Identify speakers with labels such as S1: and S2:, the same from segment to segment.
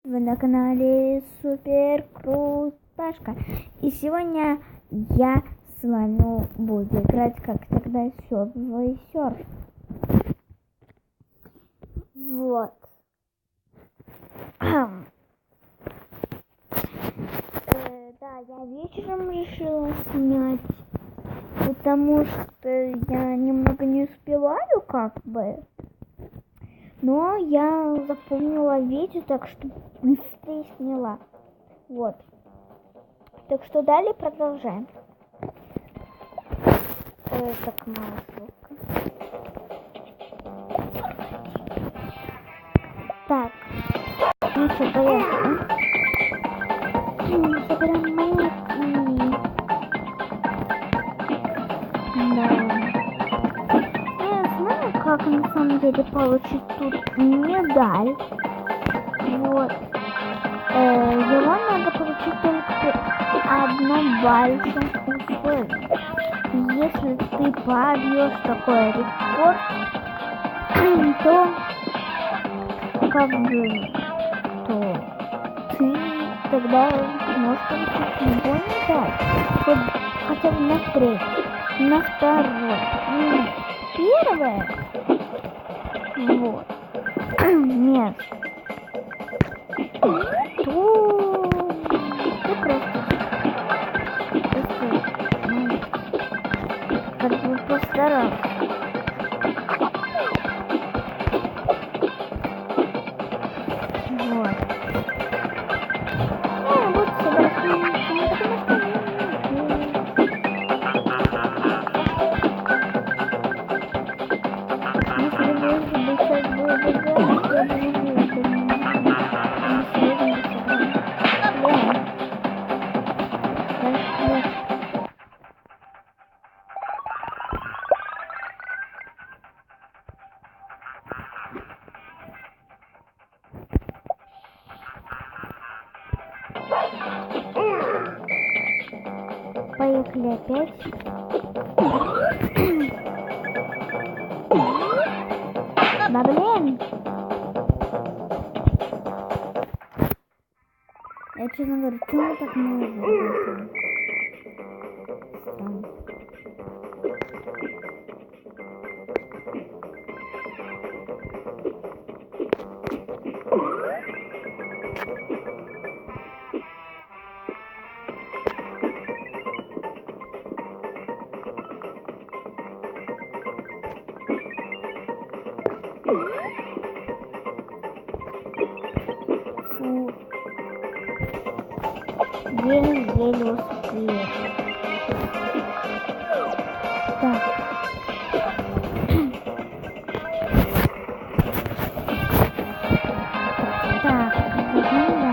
S1: Вы на канале Супер Круташка. И сегодня я с вами буду играть, как тогда, серфовый серф. Вот. Да, я вечером решила снять, потому что я немного не успеваю, как бы. Но я запомнила видео, так что быстрее сняла. Вот. Так что далее продолжаем. Так, масло. Так. Ну что, поехали. Собираем монетки. Да. Я знаю, как на самом деле получить тут медаль. Вот. Его надо получить только при одном большом условии. Если ты побьешь такой рекорд, то как бы ты тогда можешь получить любой медаль. Хотя бы на третий, на второй, первое. Вот. Место. То ты просто как бы постарался. Вот. Я буду собирать монетки, потому что если бы сейчас было бы играть, я бы не выиграл. Поехали опять. Да блин! Я честно говорю, почему так мало заработало? Фу. Еле-еле успел. Так. Так, возьмем, да.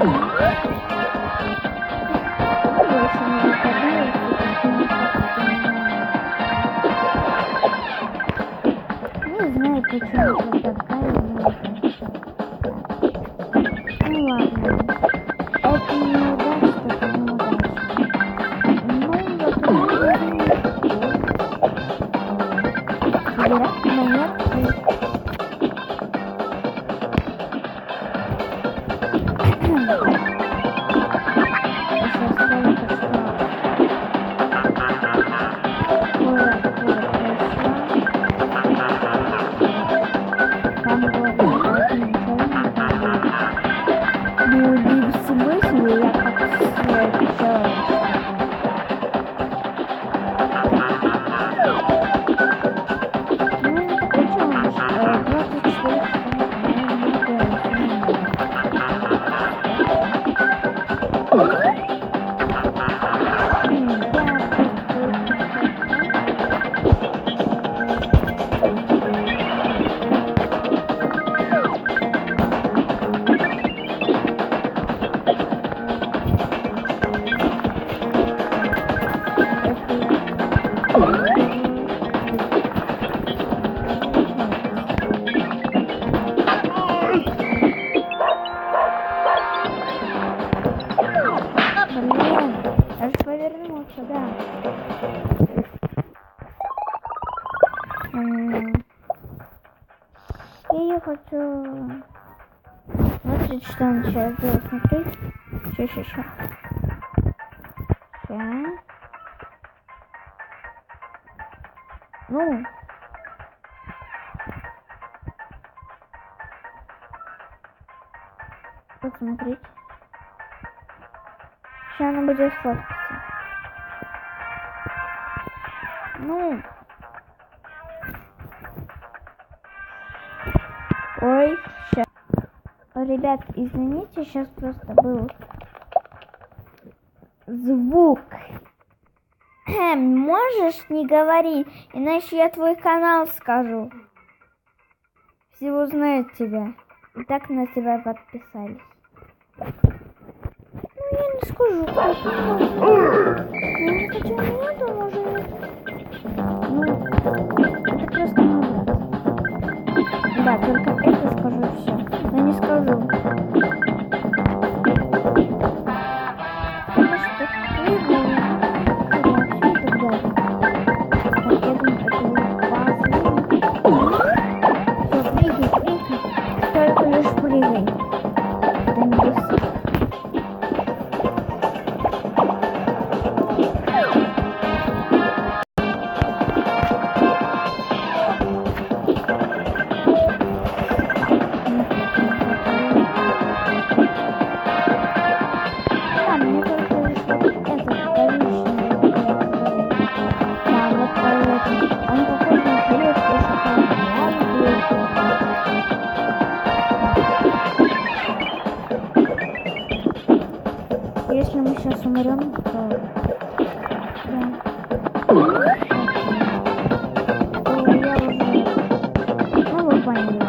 S1: Больше не выпадает, не знаю, почему вот такая неудача. Ну ладно. Это неудача, это неудача. Ну, собирать монетки. Я хочу... Смотрите, что он сейчас делает. Смотри. Сейчас. Ну. Посмотрите. Сейчас она будет фоткаться. Ну. Ой, сейчас. Ребят, извините, сейчас просто был звук. Можешь не говорить, иначе я твой канал скажу. Все узнают тебя. И так на тебя подписались. Ну, я не скажу, как я не хочу, не думаю, уже. Ну, это просто не. Да, только это скажу все. Но не скажу. Потому что не знаю. Только лишь прыгай. Это не бесит. Если мы сейчас умрем, то я уже... Ну, вы поняли.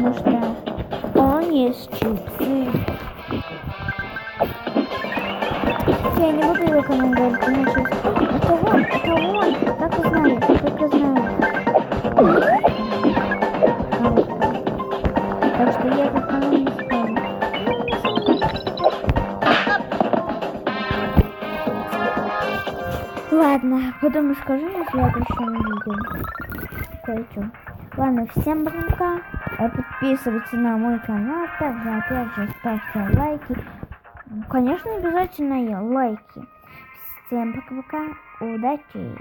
S1: потому что он есть чипсы. Я не буду его командовать, иначе... Это он, так и знаю, так и знаю. Так что я тут кого не скажу. Ладно, потом скажу на следующем видео. Кое-что. Ладно, всем пока. Подписывайтесь на мой канал. Также, опять же, ставьте лайки. Конечно, обязательно лайки. Всем пока-пока. Удачи!